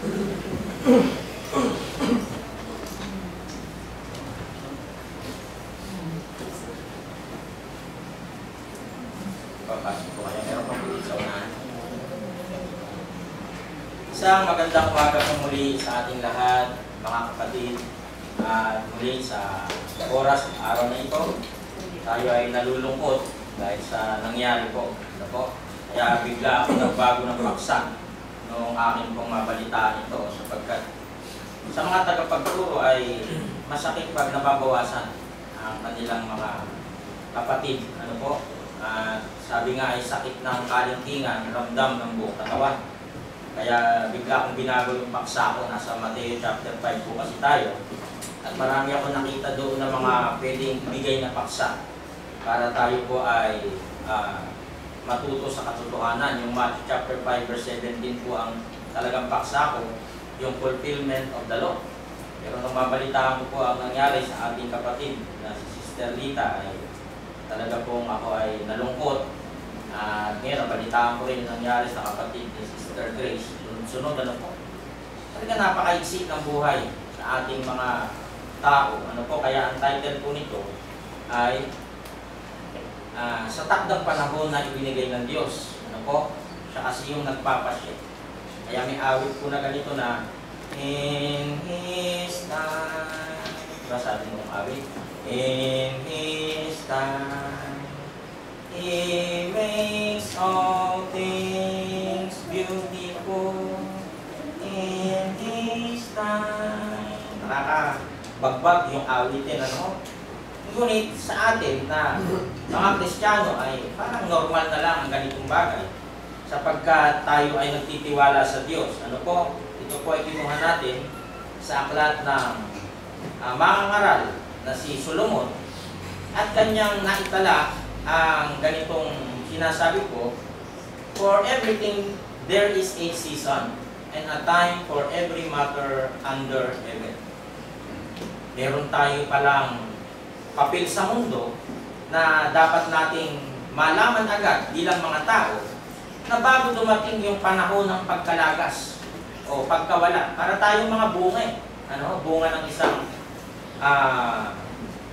Papasok po kayo. Meron pang ulit sa unahan. Isang magandang umaga po muli sa ating lahat, mga kapatid. At muli sa oras, araw na ito, tayo ay nalulungkot dahil sa nangyari po. Ano po? Kaya bigla ako nagbago ng paksa noong aking pong mabalitaan ito sapagkat sa mga tagapagturo ay masakit pag nababawasan ang kanilang mga kapatid. Ano po? Sabi nga ay sakit ng kalintingan, ramdam ng buong katawan. Kaya bigla akong binago yung paksa ko. Nasa Mateo chapter 5 po kasi tayo. At marami ako nakita doon na mga pwedeng ibigay na paksa para tayo po ay matuto sa katotohanan. Yung Matthew chapter 5 verse 17 po ang talagang paksa ko, yung fulfillment of the law. Pero nung mabalitaan ko po ang nangyari sa ating kapatid na si Sister Lita, ay talaga pong ako ay nalungkot. Ngayon, nabalitaan ko rin yung nangyari sa kapatid ni Sister Grace. Sunod ano po? Talaga napakaiksik ng buhay sa ating mga tao. Ano po? Kaya ang title po nito ay sa takdang panahon na ibinigay ng Diyos. Ano po? Siya kasi yung nagpapasya. Kaya may awit po na ganito na in His time. Diba sabi mong awit? In His time He makes all things beautiful. In His time. Nakakabagbag yung awitin, ano? Ngunit sa atin na mga Kristiyano ay parang normal na lang ang ganitong bagay sapagkat tayo ay nagtitiwala sa Diyos. Ano po? Ito po ay kinuha natin sa aklat ng mangangaral na si Solomon at kanyang naitala ang ganitong sinasabi ko, for everything there is a season and a time for every matter under heaven. Meron tayo palang papel sa mundo na dapat nating malaman agad bilang mga tao na bago dumating yung panahon ng pagkalagas o pagkawala, para tayong mga bunga bunga ng isang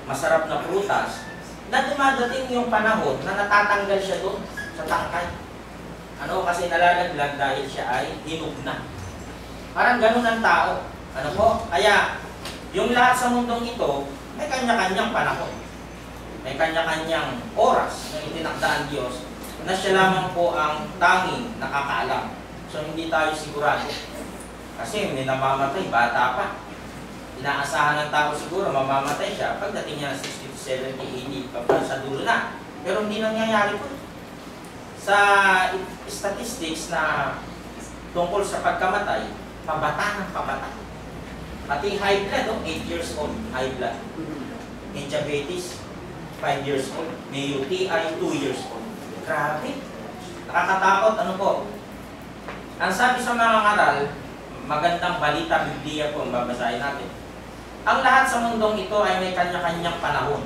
masarap na prutas na dumadating yung panahon na natatanggal siya doon sa tangkay. Kasi nalalaglag dahil siya ay hinog na. Parang ganun ang tao. Ano po? Kaya yung lahat sa mundong ito may kanya-kanyang panahon. May kanya-kanyang oras na itinakdaan Diyos na siya lamang po ang tanging nakakaalam. So hindi tayo sigurado. Kasi may namamatay, bata pa. Inaasahan ng tao siguro mamamatay siya pagdating niya ng 60 to 70, 80, kapag sa dulo na. Pero hindi nangyayari po. Sa statistics na tungkol sa pagkamatay, pabata ng pabata. Pati high blood, 8 years old, high blood. May diabetes, 5 years old. May UTI, 2 years old. Grabe. Nakakatakot, ano po? Ang sabi sa mga ngaral, magandang balita, Biblia po, ang babasahin natin. Ang lahat sa mundong ito ay may kanya-kanyang panahon.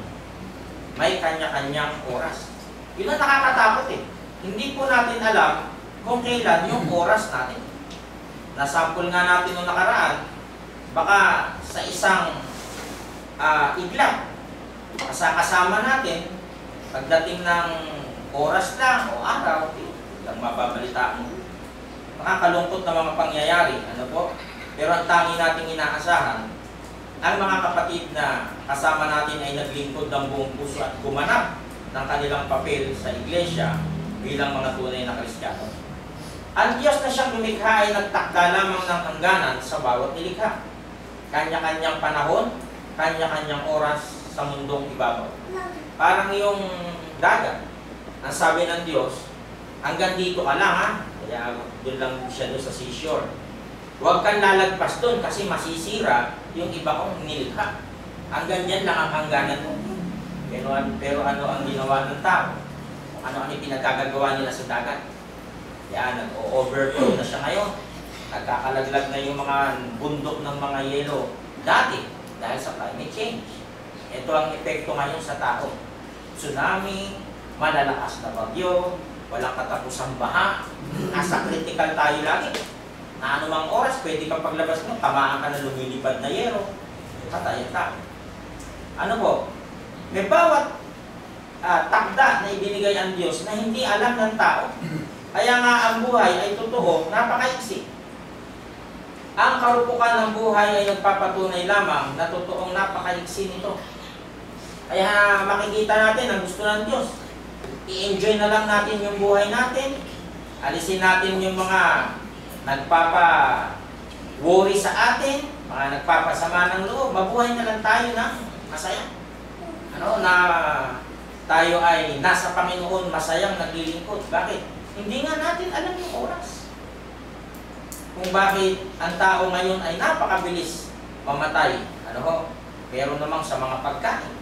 May kanya-kanyang oras. Yun ang nakakatakot eh. Hindi po natin alam kung kailan yung oras natin. Nasample nga natin noong nakaraan, baka sa isang iglap, kasama natin, pagdating ng oras lang o araw, lang mababalitaan mo. Nakakalungkot na mga pangyayari, ano po? Pero ang tangi nating inaasahan, ang mga kapatid na kasama natin ay naglingkod ng buong puso at gumanap ng kanilang papel sa iglesia bilang mga tunay na Kristiyano. Ang Diyos na siyang lumikha ay nagtakda lamang ng hangganan sa bawat nilikha. Kanya-kanyang panahon, kanya-kanyang oras sa mundong ibabaw. Parang yung dagat. Ang sabi ng Diyos, hanggang dito ka lang ha. Kaya doon lang siya doon sa seashore. Huwag kang lalagpas doon kasi masisira yung iba kong nilikha. Hanggang yan lang ang hangganan mo. Pero ano ang ginawa ng tao? Ano yung pinagkagagawa nila sa dagat? Yan, nag-overflow na siya ngayon. Nagkakalaglag na yung mga bundok ng mga yelo dati dahil sa climate change. Ito ang epekto ngayon sa tao. Tsunami, malalakas na bagyo, walang katapusang baha, nasa critical tayo lagi. na anumang oras, pwede kang paglabas mo, tamaan ka ng lumilipad na yero, patay ang tao. Ano po? May bawat takda na ibinigay ang Diyos na hindi alam ng tao. Kaya nga ang buhay ay totoo, napakaiksi. Ang karupukan ng buhay ay nagpapatunay lamang na totoong napakaiksi nito. Kaya makikita natin ang gusto ng Diyos. I-enjoy na lang natin yung buhay natin. Alisin natin yung mga nagpapa-worry sa atin, mga nagpapasama ng loob. Mabuhay na lang tayo na masaya. Na tayo ay nasa Panginoon, masayang naglilingkod. Bakit? Hindi nga natin alam yung oras. Kung bakit ang tao ngayon ay napakabilis mamatay. Pero namang sa mga pagkain.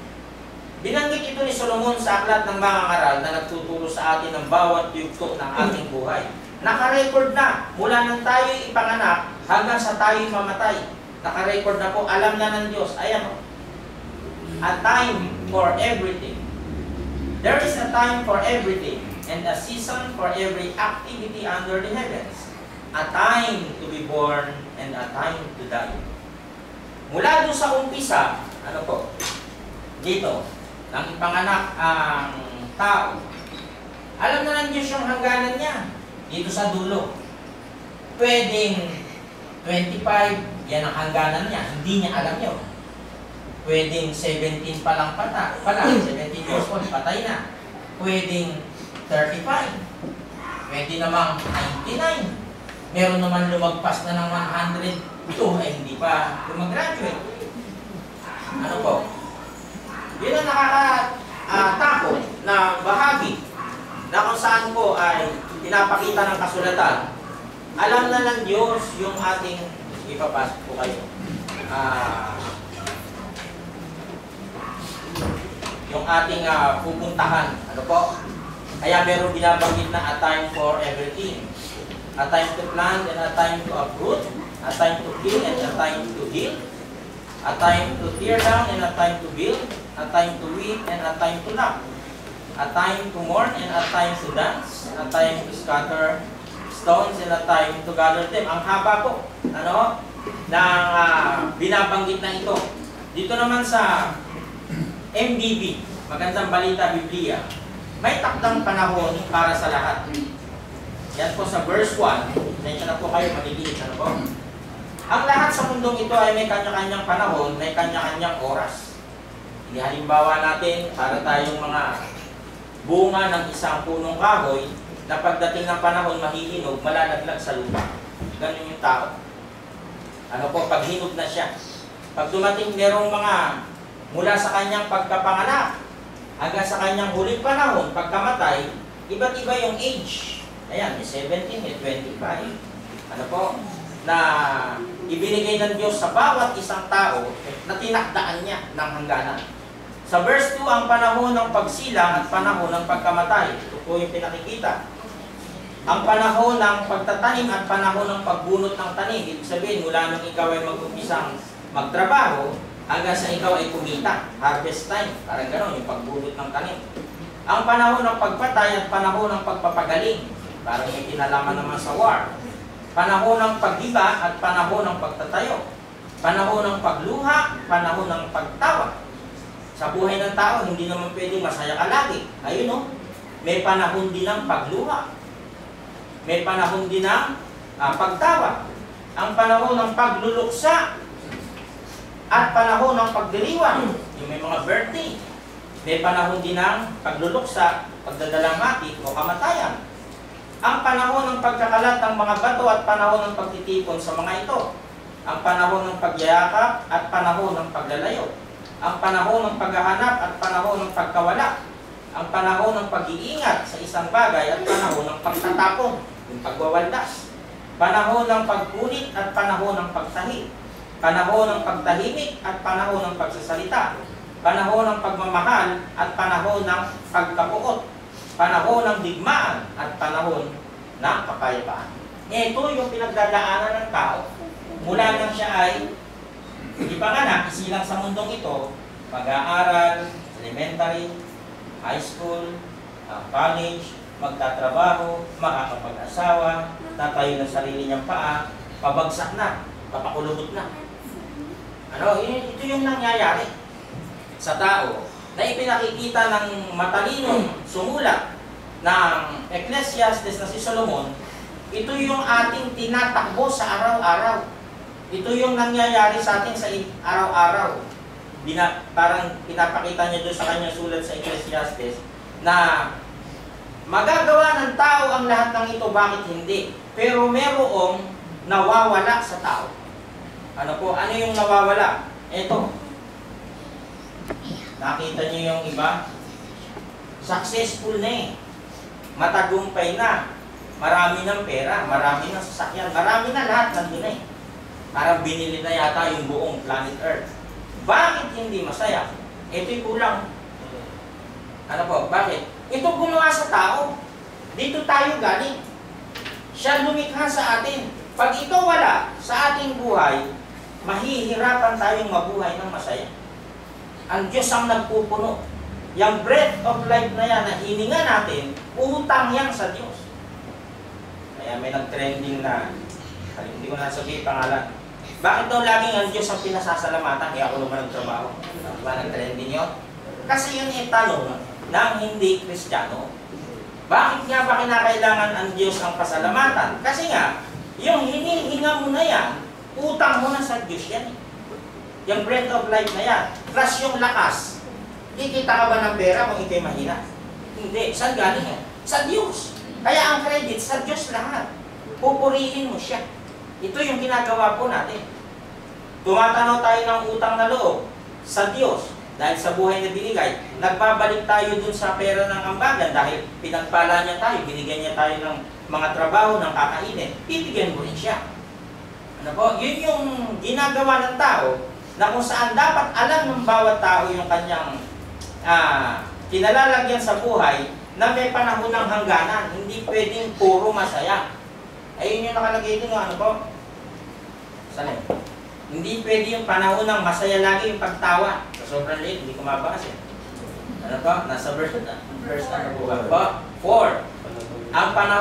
Binanggit ito ni Solomon sa aklat ng mga ngaral na nagtuturo sa atin ng bawat yugto ng ating buhay. Naka-record na mula nang tayo ipanganak hanggang sa tayo mamatay. Naka-record na po, alam na ng Diyos. Ayan o. A time for everything. There is a time for everything and a season for every activity under the heavens. A time to be born and a time to die. Mula doon sa umpisa, dito, nang ipanganak ang tao, alam na ng Diyos yung hangganan niya. Dito sa dulo, pwedeng 25, yan ang hangganan niya. Hindi niya alam yun. Pwedeng 17 pa lang 17 years old, patay na. Pwedeng 35. Pwede namang 99. Meron naman lumagpas na ng 102 ay hindi pa gumagraduate. Ano po? Yun ang nakakatakot na bahagi na kung saan po ay pinapakita ng kasulatan. Alam na ng Diyos yung ating ipapasok po kayo. Yung ating pupuntahan. Ano po? Kaya meron binabanggit na a time for everything. A time to plant and a time to uproot. A time to kill and a time to heal. A time to tear down and a time to build. A time to weep and a time to laugh. A time to mourn and a time to dance. A time to scatter stones and a time to gather them. Ang haba po, na binabanggit na ito. Dito naman sa MBB, Magandang Balita Biblia, may takdang panahon para sa lahat. Yan po sa verse 1, sensya na po kayo, maliliit, po? Ang lahat sa mundong ito ay may kanya-kanyang panahon, may kanya-kanyang oras. Halimbawa natin, para tayong mga bunga ng isang punong kahoy, na pagdating ng panahon mahihinog, malalaglag sa lupa. Ganun yung tao. Pag hinog na siya. Pag dumating merong mga mula sa kanyang pagkapanganak, hanggang sa kanyang huling panahon, pagkamatay, iba't iba yung age. Ayan, may 17, may 25. Na ibinigay ng Diyos sa bawat isang tao na tinakdaan niya ng hangganan. Sa verse 2, ang panahon ng pagsilang at panahon ng pagkamatay. Ito po yung pinakikita. Ang panahon ng pagtatanim at panahon ng pagbunot ng tanim. Ibig sabihin, mula nung ikaw ay mag-umpisang magtrabaho, hanggang sa ikaw ay kumita. Harvest time. Parang gano'n, yung pagbunot ng tanim. Ang panahon ng pagpatay at panahon ng pagpapagaling. Parang may kinalaman naman sa war. Panahon ng paggiba at panahon ng pagtatayo. Panahon ng pagluha, panahon ng pagtawa. Sa buhay ng tao, hindi naman pwedeng masaya ka lagi. Ayun may panahon din ng pagluha. May panahon din ng pagtawa. Ang panahon ng pagluluksa at panahon ng pagdiriwang. Yung may mga birthday. May panahon din ng pagluluksa, pagdadalamhati o kamatayan. Ang panahon ng pagkakalat ng mga bato at panahon ng pagtitipon sa mga ito. Ang panahon ng pagyayakap at panahon ng paglalayo. Ang panahon ng paghahanap at panahon ng pagkawala. Ang panahon ng pag-iingat sa isang bagay at panahon ng pagtatapon, yung pagwawaldas. Panahon ng pagpunit at panahon ng pagtahi. Panahon ng pagtahimik at panahon ng pagsasalita. Panahon ng pagmamahal at panahon ng pagkapuot. Panahon ng digmaan at panahon ng kapayapaan. Ito yung pinagdadaanan ng tao. Mula nang siya ay ipanganak, isilang sa mundong ito, pag-aaral, elementary, high school, college, magtatrabaho, makakapag-asawa, tatayo ng sarili niyang paa, pabagsak na, papakulubot na. Ano, ito yung nangyayari sa tao na ipinakikita ng matalinong sumulat ng Ecclesiastes na si Solomon. Ito yung ating tinatakbo sa araw-araw. Ito yung nangyayari sa atin sa araw-araw. Parang pinapakita niya doon sa kanyang sulat sa Ecclesiastes na magagawa ng tao ang lahat ng ito, bakit hindi? Pero merong nawawala sa tao. Ano po? Ano yung nawawala? Ito. Nakita niyo yung iba? Successful na eh. Matagumpay na. Marami ng pera, marami ng sasakyan, marami na lahat nandun na eh. Parang binili na yata yung buong planet Earth. Bakit hindi masaya? Ito'y kulang. Ano po? Bakit? Ito gumawa sa tao. Dito tayo galing. Siya lumikha sa atin. Pag ito wala sa ating buhay, mahihirapan tayong mabuhay ng masaya. Ang Diyos ang nagpupuno. Yung breath of life na yan, na hininga natin, utang yan sa Diyos. Kaya may nag-trending na, hindi ko na sabihin pangalan. Bakit daw laging ang Diyos ang pinasasalamatan, kaya ako naman nagtrabaho? Diba nag-trending yun? Kasi yun yung tanong ng hindi Kristiyano. Bakit nga ba kinakailangan ang Diyos ang pasalamatan? Kasi nga, yung hinihinga mo na yan, utang mo na sa Diyos yan. Yung breath of life na yan, plus yung lakas. Kikita ka ba ng pera kung ito'y mahina? Hindi. Saan galing yan? Sa Diyos. Kaya ang credit sa Diyos lahat. Pupurihin mo siya. Ito yung ginagawa po natin. Tumatanaw tayo ng utang na loob sa Diyos dahil sa buhay na binigay. Nagbabalik tayo dun sa pera ng ambagan dahil pinagpala niya tayo, binigyan niya tayo ng mga trabaho, ng kakainin. Bibigyan mo rin siya. Ano po? Yun yung ginagawa ng tao na kung saan dapat alam ng bawat tao yung kanyang kinalalagyan sa buhay na may panahon ng hangganan. Hindi pwedeng puro masaya. Ayun yung nakalagay dun, ano po? Saan yun? Hindi pwede yung panahon ng masaya lagi yung pagtawa. Sa sobrang liit, hindi ko mabasa eh. Ano po? Nasa verse ano po ba? 4. Ang panahon